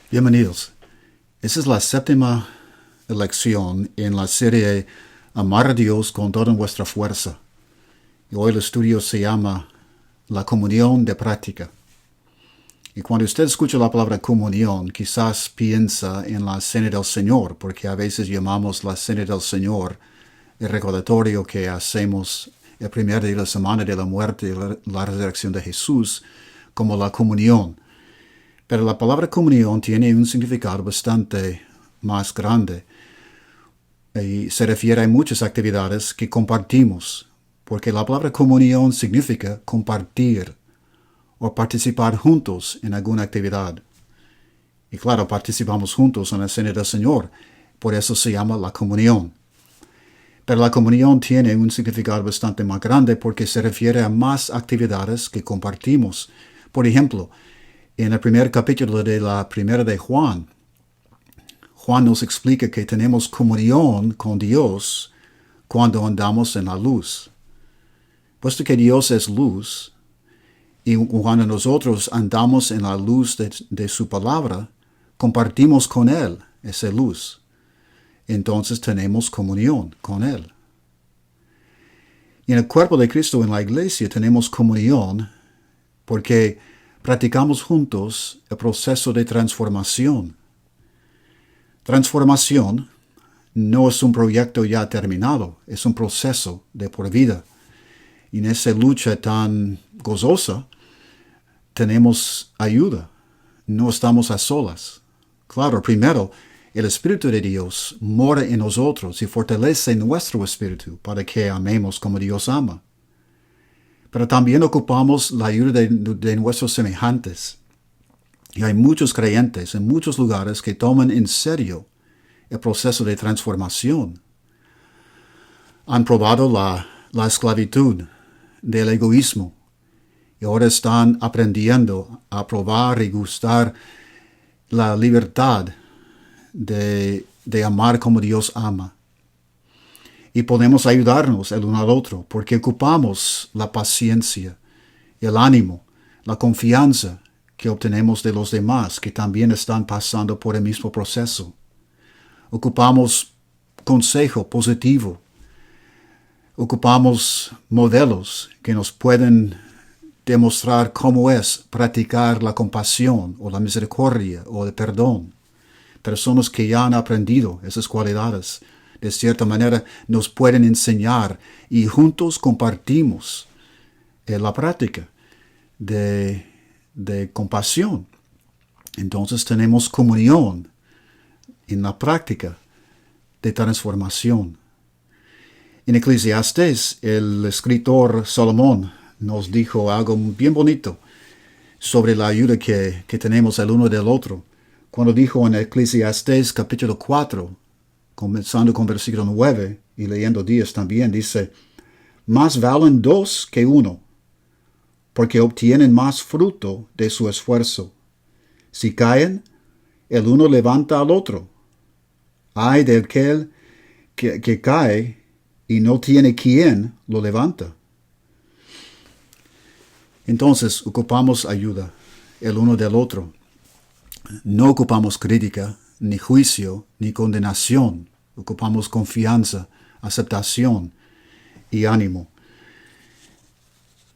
Bienvenidos. Esta es la séptima lección en la serie Amar a Dios con toda vuestra fuerza. Y hoy el estudio se llama La comunión de práctica. Y cuando usted escucha la palabra comunión, quizás piensa en la cena del Señor, porque a veces llamamos la cena del Señor el recordatorio que hacemos el primer día de la semana de la muerte y la resurrección de Jesús como la comunión. Pero la palabra comunión tiene un significado bastante más grande y se refiere a muchas actividades que compartimos, porque la palabra comunión significa compartir o participar juntos en alguna actividad. Y claro, participamos juntos en la cena del Señor, por eso se llama la comunión. Pero la comunión tiene un significado bastante más grande porque se refiere a más actividades que compartimos. Por ejemplo, en el primer capítulo de la primera de Juan, Juan nos explica que tenemos comunión con Dios cuando andamos en la luz. Puesto que Dios es luz, y cuando nosotros andamos en la luz de su palabra, compartimos con Él esa luz. Entonces tenemos comunión con Él. Y en el cuerpo de Cristo en la iglesia tenemos comunión porque practicamos juntos el proceso de transformación. Transformación no es un proyecto ya terminado, es un proceso de por vida. Y en esa lucha tan gozosa tenemos ayuda, no estamos a solas. Claro, primero, el Espíritu de Dios mora en nosotros y fortalece nuestro espíritu para que amemos como Dios ama. Pero también ocupamos la ayuda de nuestros semejantes. Y hay muchos creyentes en muchos lugares que toman en serio el proceso de transformación. Han probado la esclavitud del egoísmo y ahora están aprendiendo a probar y gustar la libertad de amar como Dios ama. Y podemos ayudarnos el uno al otro porque ocupamos la paciencia, el ánimo, la confianza que obtenemos de los demás que también están pasando por el mismo proceso. Ocupamos consejo positivo. Ocupamos modelos que nos pueden demostrar cómo es practicar la compasión o la misericordia o el perdón. Personas que ya han aprendido esas cualidades, de cierta manera, nos pueden enseñar y juntos compartimos la práctica de compasión. Entonces tenemos comunión en la práctica de transformación. En Eclesiastés, el escritor Salomón nos dijo algo bien bonito sobre la ayuda que tenemos el uno del otro. Cuando dijo en Eclesiastés capítulo 4, comenzando con versículo 9 y leyendo 10 también, dice, más valen dos que uno, porque obtienen más fruto de su esfuerzo. Si caen, el uno levanta al otro. Ay de aquel que cae y no tiene quien lo levanta. Entonces ocupamos ayuda el uno del otro. No ocupamos crítica, ni juicio, ni condenación. Ocupamos confianza, aceptación y ánimo.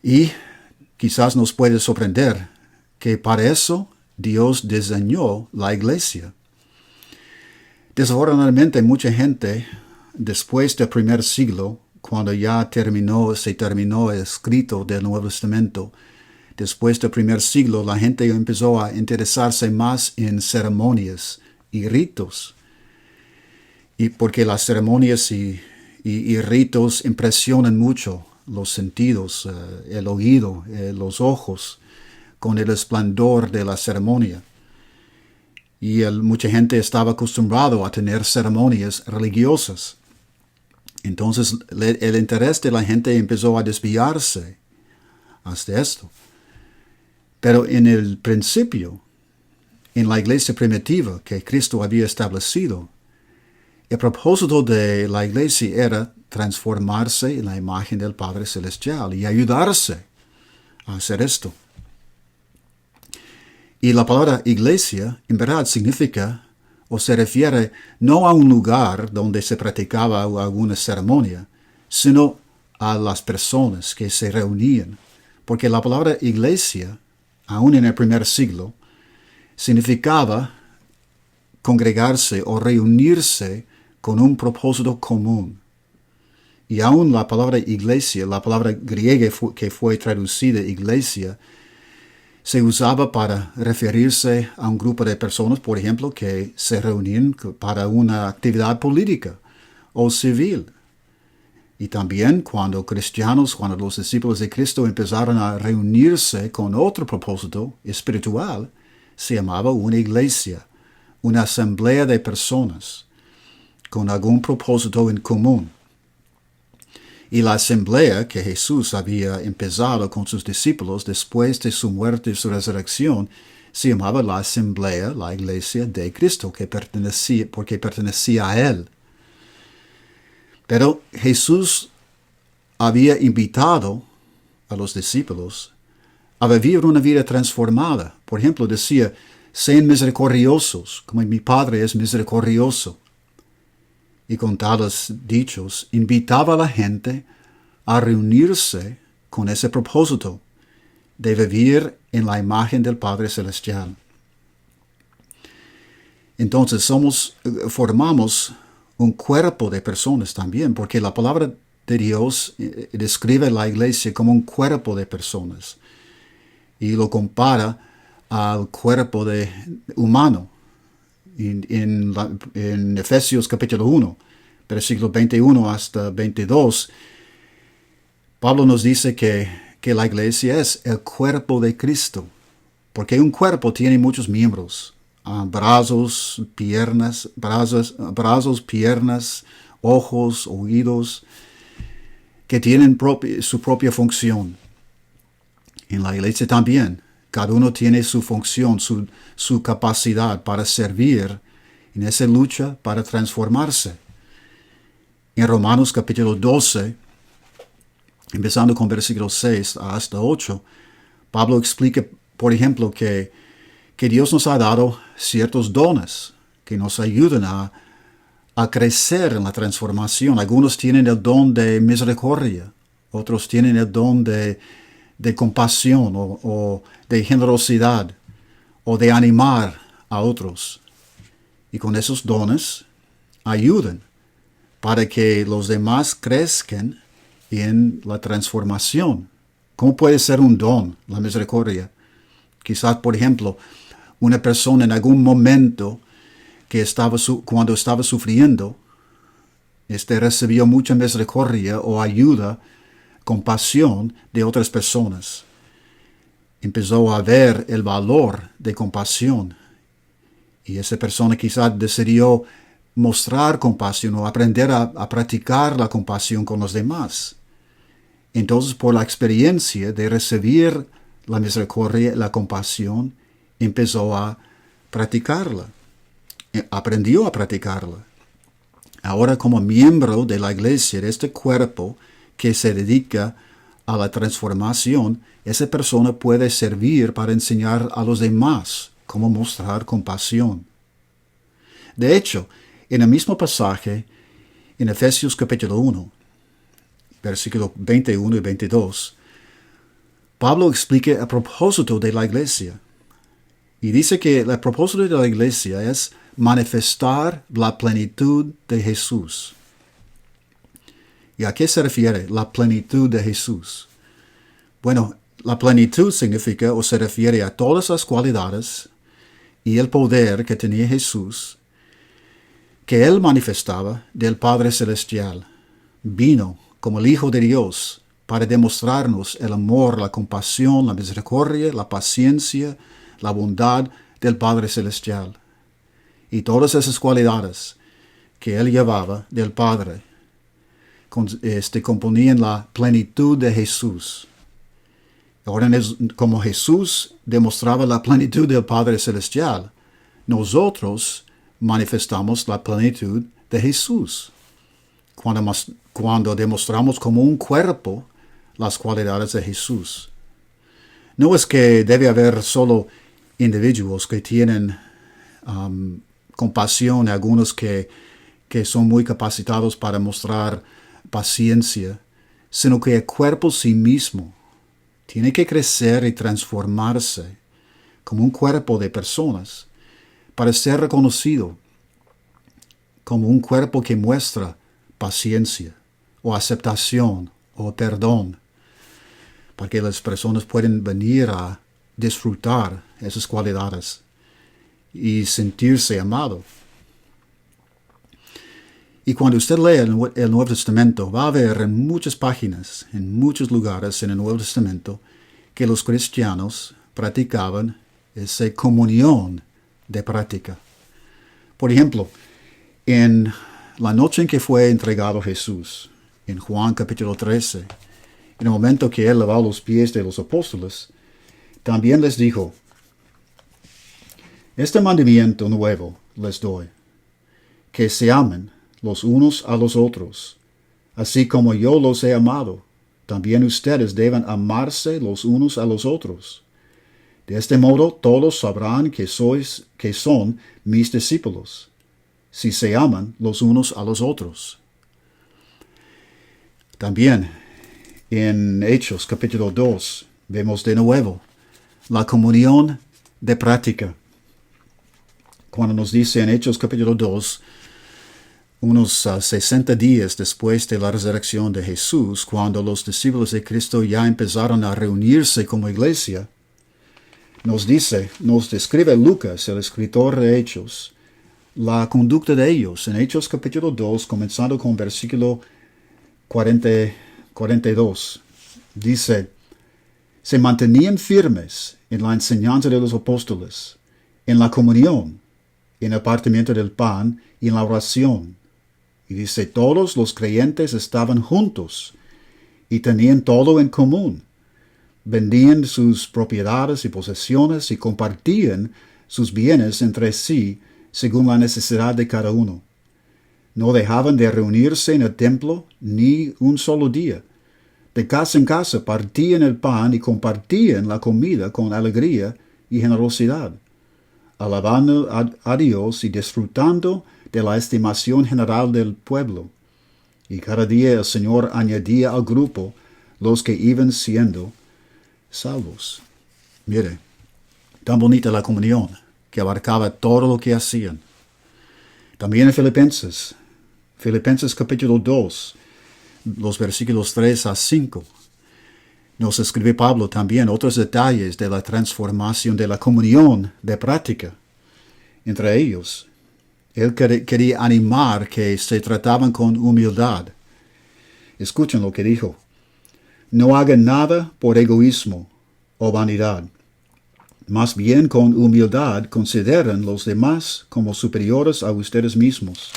Y quizás nos puede sorprender que para eso Dios diseñó la iglesia. Desafortunadamente, mucha gente, después del primer siglo, cuando ya se terminó el escrito del Nuevo Testamento, después del primer siglo, la gente empezó a interesarse más en ceremonias y ritos. Y porque las ceremonias y ritos impresionan mucho los sentidos, el oído, los ojos, con el esplendor de la ceremonia. Y mucha gente estaba acostumbrado a tener ceremonias religiosas. Entonces el interés de la gente empezó a desviarse hasta esto. Pero en el principio, en la iglesia primitiva que Cristo había establecido, el propósito de la iglesia era transformarse en la imagen del Padre Celestial y ayudarse a hacer esto. Y la palabra iglesia en verdad significa o se refiere no a un lugar donde se practicaba alguna ceremonia, sino a las personas que se reunían. Porque la palabra iglesia, aún en el primer siglo, significaba congregarse o reunirse con un propósito común. Y aún la palabra iglesia, la palabra griega que fue traducida iglesia, se usaba para referirse a un grupo de personas, por ejemplo, que se reunían para una actividad política o civil. Y también cuando los discípulos de Cristo empezaron a reunirse con otro propósito espiritual, se llamaba una iglesia, una asamblea de personas con algún propósito en común. Y la asamblea que Jesús había empezado con sus discípulos después de su muerte y su resurrección se llamaba la asamblea, la iglesia de Cristo, porque pertenecía a Él. Pero Jesús había invitado a los discípulos a vivir una vida transformada. Por ejemplo, decía, sean misericordiosos, como mi Padre es misericordioso. Y con tales dichos, invitaba a la gente a reunirse con ese propósito de vivir en la imagen del Padre Celestial. Entonces formamos un cuerpo de personas también, porque la palabra de Dios describe la iglesia como un cuerpo de personas y lo compara al cuerpo humano. En Efesios capítulo 1, versículo 21 hasta 22, Pablo nos dice que la iglesia es el cuerpo de Cristo, porque un cuerpo tiene muchos miembros, brazos, piernas, ojos, oídos, que tienen su propia función. En la iglesia también, cada uno tiene su función, su capacidad para servir en esa lucha para transformarse. En Romanos capítulo 12, empezando con versículo 6 hasta 8, Pablo explica, por ejemplo, que Dios nos ha dado ciertos dones que nos ayudan a crecer en la transformación. Algunos tienen el don de misericordia, otros tienen el don de compasión o de generosidad o de animar a otros. Y con esos dones ayudan para que los demás crezcan en la transformación. ¿Cómo puede ser un don la misericordia? Quizás, por ejemplo, una persona en algún momento cuando estaba sufriendo, recibió mucha misericordia o ayuda, compasión de otras personas. Empezó a ver el valor de compasión. Y esa persona quizás decidió mostrar compasión o aprender a practicar la compasión con los demás. Entonces, por la experiencia de recibir la misericordia, la compasión, empezó a practicarla. Aprendió a practicarla. Ahora, como miembro de la iglesia, de este cuerpo que se dedica a la transformación, esa persona puede servir para enseñar a los demás cómo mostrar compasión. De hecho, en el mismo pasaje, en Efesios capítulo 1, versículos 21 y 22, Pablo explica el propósito de la iglesia. Y dice que el propósito de la iglesia es manifestar la plenitud de Jesús. ¿Y a qué se refiere la plenitud de Jesús? Bueno, la plenitud significa o se refiere a todas las cualidades y el poder que tenía Jesús, que Él manifestaba del Padre Celestial. Vino como el Hijo de Dios para demostrarnos el amor, la compasión, la misericordia, la paciencia, la bondad del Padre Celestial. Y todas esas cualidades que Él llevaba del Padre componían la plenitud de Jesús. Ahora, como Jesús demostraba la plenitud del Padre Celestial, nosotros manifestamos la plenitud de Jesús. Cuando demostramos como un cuerpo las cualidades de Jesús. No es que debe haber solo individuos que tienen compasión, algunos que son muy capacitados para mostrar paciencia, sino que el cuerpo sí mismo tiene que crecer y transformarse como un cuerpo de personas para ser reconocido como un cuerpo que muestra paciencia o aceptación o perdón, para que las personas puedan venir a disfrutar esas cualidades y sentirse amado. Y cuando usted lee el Nuevo Testamento, va a ver en muchas páginas, en muchos lugares en el Nuevo Testamento, que los cristianos practicaban esa comunión de práctica. Por ejemplo, en la noche en que fue entregado Jesús, en Juan capítulo 13, en el momento que él lavó los pies de los apóstoles, también les dijo: este mandamiento nuevo les doy, que se amen los unos a los otros, así como yo los he amado. También ustedes deben amarse los unos a los otros. De este modo todos sabrán que son mis discípulos, si se aman los unos a los otros. También en Hechos capítulo 2 vemos de nuevo la comunión de práctica. Cuando nos dice en Hechos capítulo 2, unos 60 días después de la resurrección de Jesús, cuando los discípulos de Cristo ya empezaron a reunirse como iglesia, nos describe Lucas, el escritor de Hechos, la conducta de ellos en Hechos capítulo 2, comenzando con versículo 42. Dice: se mantenían firmes en la enseñanza de los apóstoles, en la comunión, en el partimiento del pan y en la oración. Y dice: todos los creyentes estaban juntos y tenían todo en común. Vendían sus propiedades y posesiones y compartían sus bienes entre sí según la necesidad de cada uno. No dejaban de reunirse en el templo ni un solo día. De casa en casa partían el pan y compartían la comida con alegría y generosidad, alabando a Dios y disfrutando de la estimación general del pueblo. Y cada día el Señor añadía al grupo los que iban siendo salvos. Mire, tan bonita la comunión, que abarcaba todo lo que hacían. También en Filipenses capítulo 2, los versículos 3 a 5, nos escribe Pablo también otros detalles de la transformación de la comunión de práctica entre ellos. Él quería animar que se trataban con humildad. Escuchen lo que dijo: no hagan nada por egoísmo o vanidad. Más bien con humildad consideren los demás como superiores a ustedes mismos.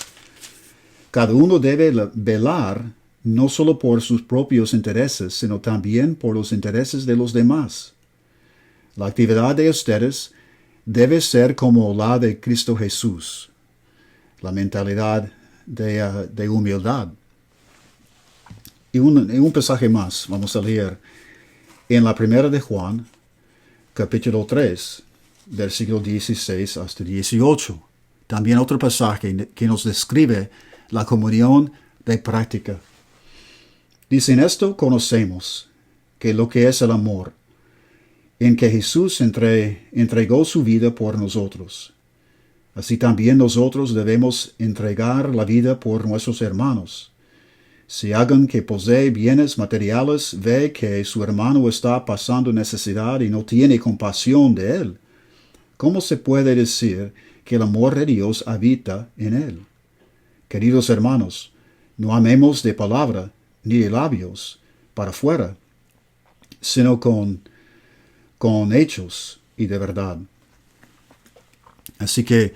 Cada uno debe velar no solo por sus propios intereses, sino también por los intereses de los demás. La actividad de ustedes debe ser como la de Cristo Jesús, la mentalidad de humildad. Y un pasaje más vamos a leer en la primera de Juan, capítulo 3, versículo 16 hasta 18. También otro pasaje que nos describe la comunión de práctica. Dice: en esto conocemos que lo que es el amor, en que Jesús entregó su vida por nosotros. Así también nosotros debemos entregar la vida por nuestros hermanos. Si alguien que posee bienes materiales ve que su hermano está pasando necesidad y no tiene compasión de él, ¿cómo se puede decir que el amor de Dios habita en él? Queridos hermanos, no amemos de palabra ni de labios para afuera, sino con hechos y de verdad. Así que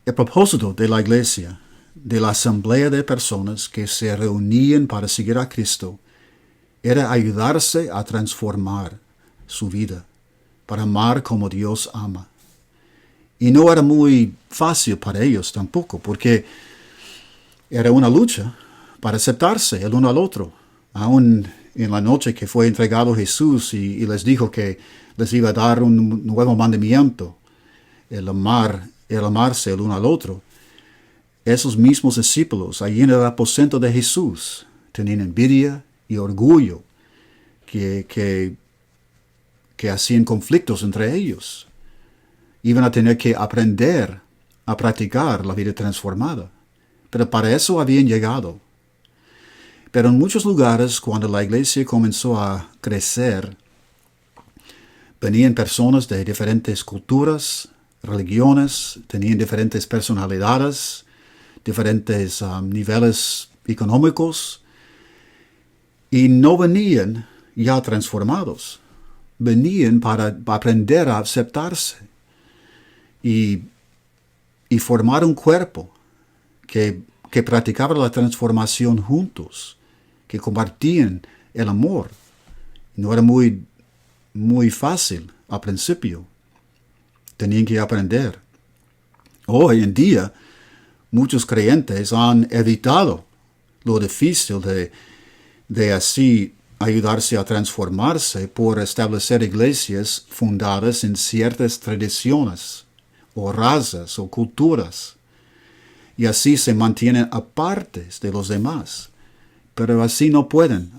el propósito de la iglesia, de la asamblea de personas que se reunían para seguir a Cristo, era ayudarse a transformar su vida, para amar como Dios ama. Y no era muy fácil para ellos tampoco, porque era una lucha para aceptarse el uno al otro, aún en la noche que fue entregado Jesús y les dijo que les iba a dar un nuevo mandamiento, el amarse el uno al otro. Esos mismos discípulos, allí en el aposento de Jesús, tenían envidia y orgullo que hacían conflictos entre ellos. Iban a tener que aprender a practicar la vida transformada. Pero para eso habían llegado. Pero en muchos lugares, cuando la iglesia comenzó a crecer, venían personas de diferentes culturas, religiones, tenían diferentes personalidades, diferentes niveles económicos, y no venían ya transformados. Venían para aprender a aceptarse y formar un cuerpo que practicaba la transformación juntos, que compartían el amor. No era muy fácil al principio. Tenían que aprender. Hoy en día, muchos creyentes han evitado lo difícil de así ayudarse a transformarse por establecer iglesias fundadas en ciertas tradiciones o razas o culturas. Y así se mantienen apartes de los demás. Pero así no pueden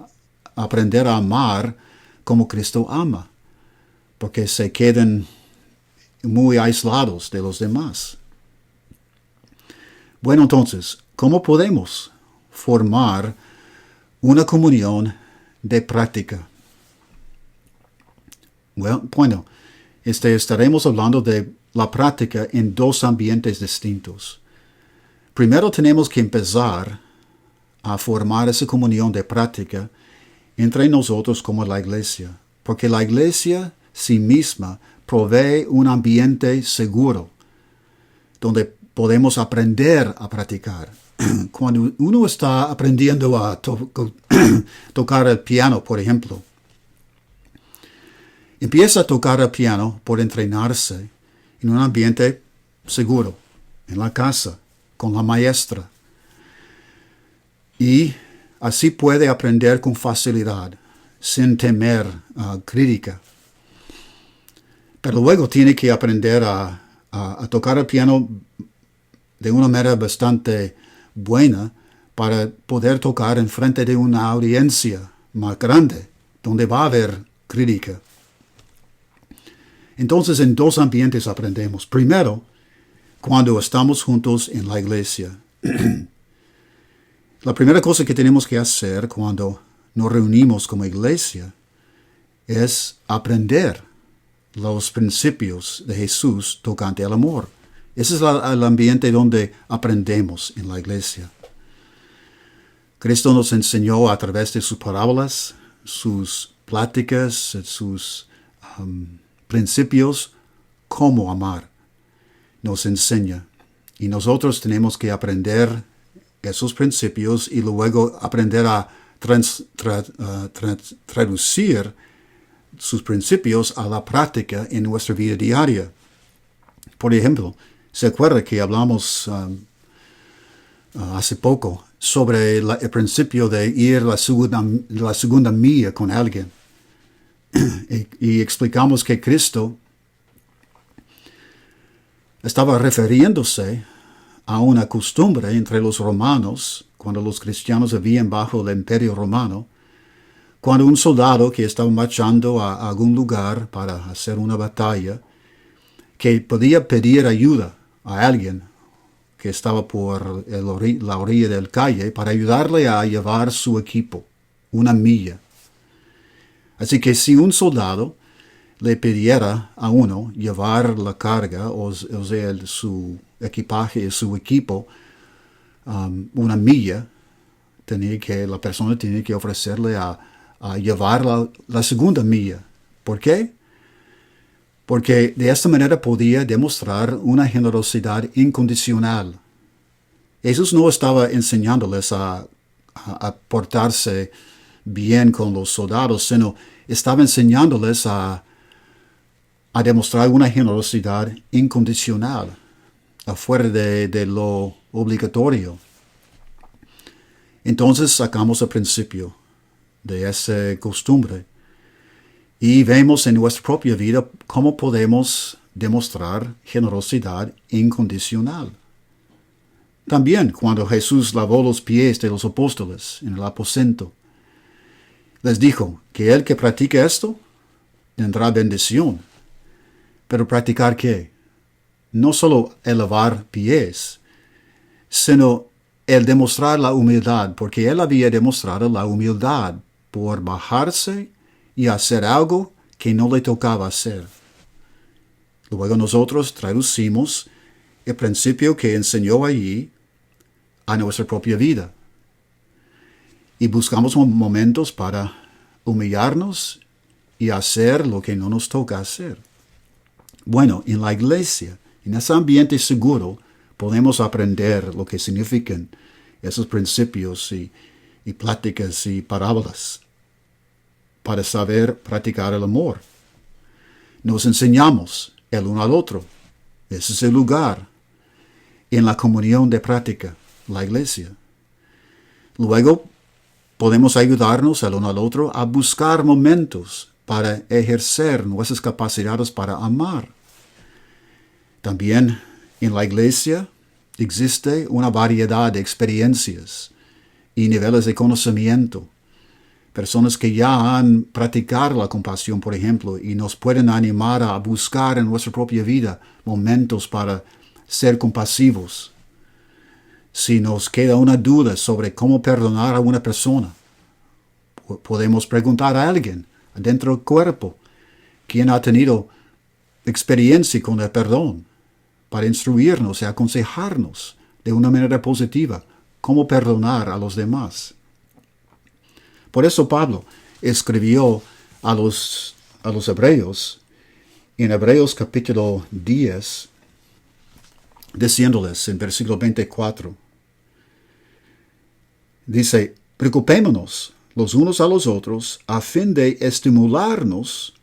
aprender a amar como Cristo ama, porque se quedan muy aislados de los demás. Bueno, entonces, ¿cómo podemos formar una comunión de práctica? Bueno, estaremos hablando de la práctica en dos ambientes distintos. Primero tenemos que empezar a formar esa comunión de práctica entre nosotros como la iglesia, porque la iglesia sí misma provee un ambiente seguro donde podemos aprender a practicar. Cuando uno está aprendiendo a tocar el piano, por ejemplo, empieza a tocar el piano por entrenarse en un ambiente seguro, en la casa, con la maestra. Y así puede aprender con facilidad, sin temer crítica. Pero luego tiene que aprender a tocar el piano de una manera bastante buena para poder tocar en frente de una audiencia más grande, donde va a haber crítica. Entonces, en dos ambientes aprendemos. Primero, cuando estamos juntos en la iglesia. La primera cosa que tenemos que hacer cuando nos reunimos como iglesia es aprender los principios de Jesús tocante al amor. Ese es el ambiente donde aprendemos en la iglesia. Cristo nos enseñó a través de sus parábolas, sus pláticas, sus principios, cómo amar. Nos enseña. Y nosotros tenemos que aprender esos principios y luego aprender a traducir sus principios a la práctica en nuestra vida diaria. Por ejemplo, ¿se acuerda que hablamos hace poco sobre el principio de ir la segunda milla con alguien? y explicamos que Cristo estaba refiriéndose a una costumbre entre los romanos, cuando los cristianos vivían bajo el imperio romano, cuando un soldado que estaba marchando a algún lugar para hacer una batalla, que podía pedir ayuda a alguien que estaba por la orilla del calle para ayudarle a llevar su equipo, una milla. Así que si un soldado le pidiera a uno llevar la carga, o sea, su equipaje, su equipo, una milla, la persona tenía que ofrecerle a llevar la segunda milla. ¿Por qué? Porque de esta manera podía demostrar una generosidad incondicional. Jesús no estaba enseñándoles a portarse bien con los soldados, sino estaba enseñándoles a demostrar una generosidad incondicional, afuera de lo obligatorio. Entonces sacamos el principio de esa costumbre. Y vemos en nuestra propia vida cómo podemos demostrar generosidad incondicional. También cuando Jesús lavó los pies de los apóstoles en el aposento, les dijo que el que practique esto tendrá bendición. Pero ¿practicar qué? No solo el lavar pies, sino el demostrar la humildad, porque él había demostrado la humildad por bajarse y hacer algo que no le tocaba hacer. Luego nosotros traducimos el principio que enseñó allí a nuestra propia vida. Y buscamos momentos para humillarnos y hacer lo que no nos toca hacer. Bueno, en la iglesia, en ese ambiente seguro, podemos aprender lo que significan esos principios y pláticas y parábolas para saber practicar el amor. Nos enseñamos el uno al otro. Ese es el lugar en la comunión de práctica, la iglesia. Luego podemos ayudarnos el uno al otro a buscar momentos para ejercer nuestras capacidades para amar. También en la iglesia existe una variedad de experiencias y niveles de conocimiento. Personas que ya han practicado la compasión, por ejemplo, y nos pueden animar a buscar en nuestra propia vida momentos para ser compasivos. Si nos queda una duda sobre cómo perdonar a una persona, podemos preguntar a alguien dentro del cuerpo quien ha tenido experiencia con el perdón para instruirnos y aconsejarnos de una manera positiva cómo perdonar a los demás. Por eso Pablo escribió a los hebreos, en Hebreos capítulo 10, diciéndoles en versículo 24, dice, preocupémonos los unos a los otros a fin de estimularnos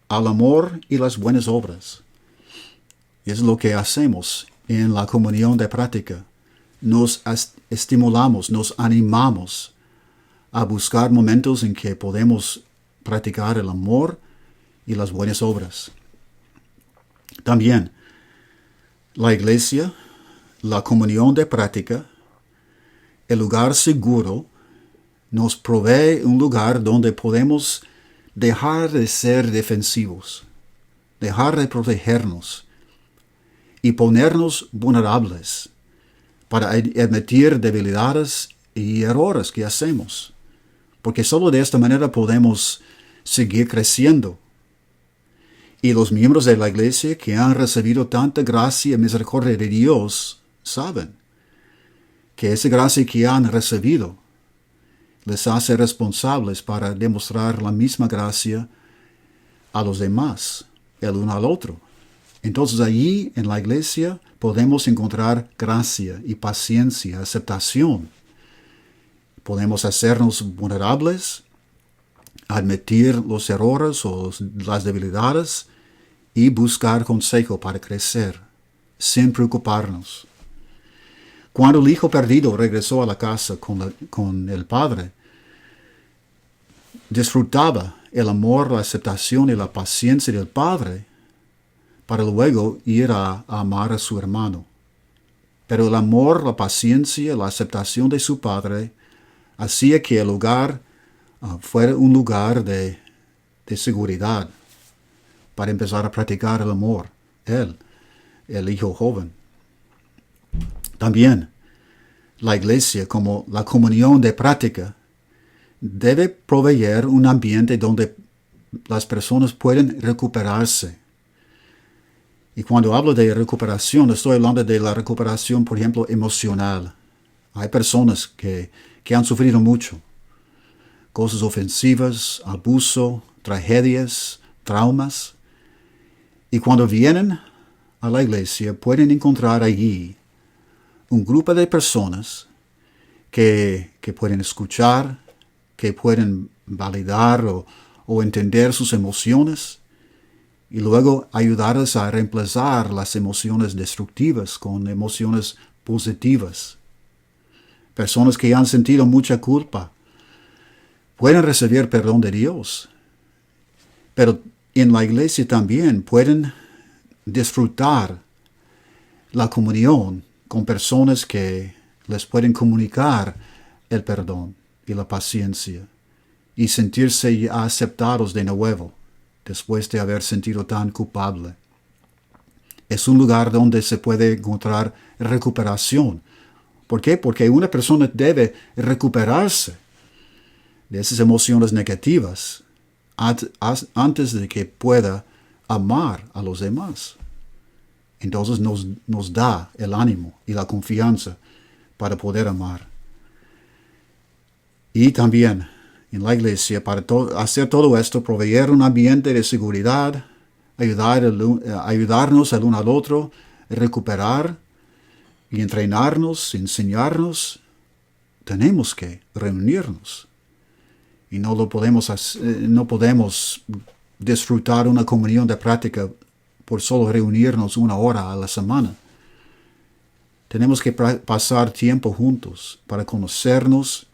al amor y las buenas obras. Y es lo que hacemos en la comunión de práctica. Nos estimulamos, nos animamos a buscar momentos en que podemos practicar el amor y las buenas obras. También la iglesia, la comunión de práctica, el lugar seguro, nos provee un lugar donde podemos dejar de ser defensivos, dejar de protegernos y ponernos vulnerables para admitir debilidades y errores que hacemos. Porque solo de esta manera podemos seguir creciendo. Y los miembros de la iglesia que han recibido tanta gracia y misericordia de Dios saben que esa gracia que han recibido les hace responsables para demostrar la misma gracia a los demás, el uno al otro. Entonces allí en la iglesia podemos encontrar gracia y paciencia, aceptación. Podemos hacernos vulnerables, admitir los errores o las debilidades y buscar consejo para crecer, sin preocuparnos. Cuando el hijo perdido regresó a la casa con el padre, disfrutaba el amor, la aceptación y la paciencia del padre para luego ir a amar a su hermano. Pero el amor, la paciencia, la aceptación de su padre hacía que el hogar fuera un lugar de seguridad para empezar a practicar el amor, el hijo joven. También la iglesia, como la comunión de práctica, debe proveer un ambiente donde las personas pueden recuperarse. Y cuando hablo de recuperación, estoy hablando de la recuperación, por ejemplo, emocional. Hay personas que han sufrido mucho. Cosas ofensivas, abuso, tragedias, traumas. Y cuando vienen a la iglesia, pueden encontrar allí un grupo de personas que pueden escuchar, que pueden validar o entender sus emociones y luego ayudarles a reemplazar las emociones destructivas con emociones positivas. Personas que han sentido mucha culpa pueden recibir perdón de Dios, pero en la iglesia también pueden disfrutar la comunión con personas que les pueden comunicar el perdón y la paciencia y sentirse ya aceptados de nuevo después de haber sentido tan culpable. Es un lugar donde se puede encontrar recuperación. ¿Por qué? Porque una persona debe recuperarse de esas emociones negativas antes de que pueda amar a los demás. Entonces nos da el ánimo y la confianza para poder amar. Y también en la iglesia, para hacer todo esto, proveer un ambiente de seguridad, ayudarnos el uno al otro, recuperar y entrenarnos, enseñarnos, tenemos que reunirnos. Y no podemos disfrutar una comunión de práctica por solo reunirnos 1 hora a la semana. Tenemos que pasar tiempo juntos para conocernos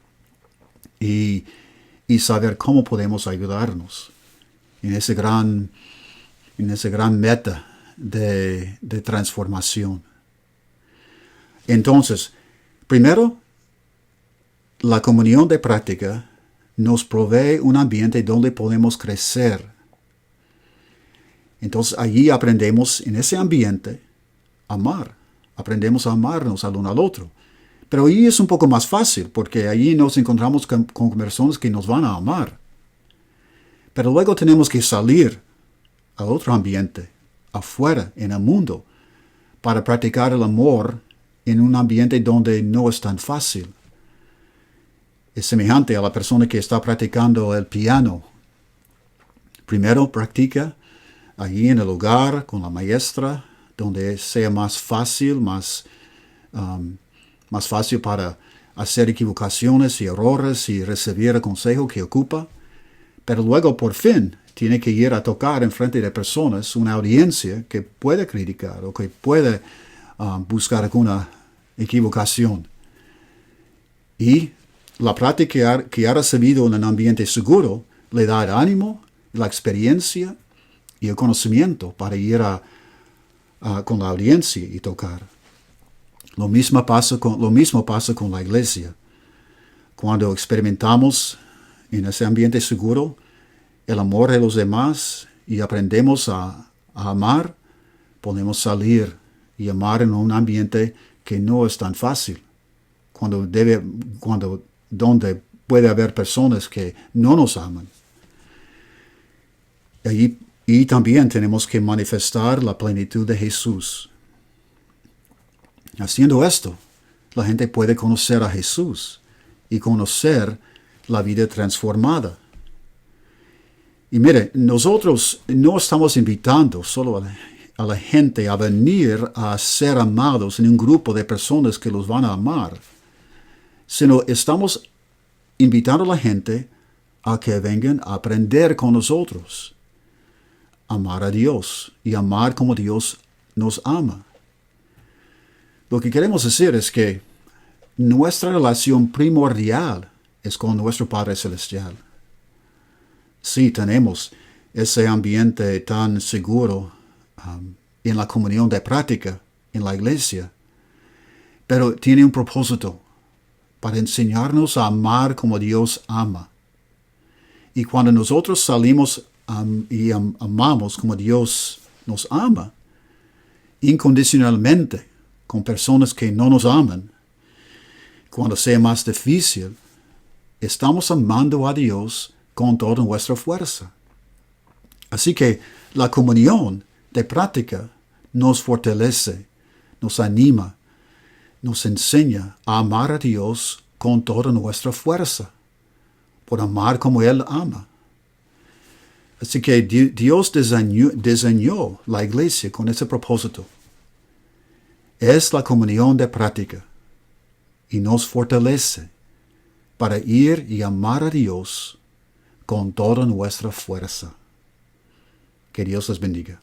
y saber cómo podemos ayudarnos en ese gran meta de transformación. Entonces, primero, la comunión de práctica nos provee un ambiente donde podemos crecer. Entonces allí aprendemos en ese ambiente a amar. Aprendemos a amarnos al uno al otro. Pero allí es un poco más fácil porque allí nos encontramos con personas que nos van a amar. Pero luego tenemos que salir al otro ambiente, afuera, en el mundo, para practicar el amor en un ambiente donde no es tan fácil. Es semejante a la persona que está practicando el piano. Primero practica allí en el hogar con la maestra, donde sea más fácil, más fácil para hacer equivocaciones y errores y recibir el consejo que ocupa. Pero luego por fin tiene que ir a tocar en frente de personas, una audiencia que puede criticar o que puede buscar alguna equivocación. Y la práctica que ha recibido en un ambiente seguro le da el ánimo, la experiencia y el conocimiento para ir con la audiencia y tocar. Lo mismo pasa con la iglesia. Cuando experimentamos en ese ambiente seguro el amor de los demás y aprendemos a amar, podemos salir y amar en un ambiente que no es tan fácil. Donde puede haber personas que no nos aman. Y también tenemos que manifestar la plenitud de Jesús. Haciendo esto, la gente puede conocer a Jesús y conocer la vida transformada. Y mire, nosotros no estamos invitando solo a la gente a venir a ser amados en un grupo de personas que los van a amar, sino estamos invitando a la gente a que vengan a aprender con nosotros, amar a Dios y amar como Dios nos ama. Lo que queremos decir es que nuestra relación primordial es con nuestro Padre Celestial. Sí, tenemos ese ambiente tan seguro en la comunión de práctica en la iglesia, pero tiene un propósito para enseñarnos a amar como Dios ama. Y cuando nosotros salimos y amamos como Dios nos ama, incondicionalmente, con personas que no nos aman, cuando sea más difícil, estamos amando a Dios con toda nuestra fuerza. Así que la comunión de práctica nos fortalece, nos anima, nos enseña a amar a Dios con toda nuestra fuerza, por amar como Él ama. Así que Dios diseñó la iglesia con ese propósito. Es la comunión de práctica y nos fortalece para ir y amar a Dios con toda nuestra fuerza. Que Dios les bendiga.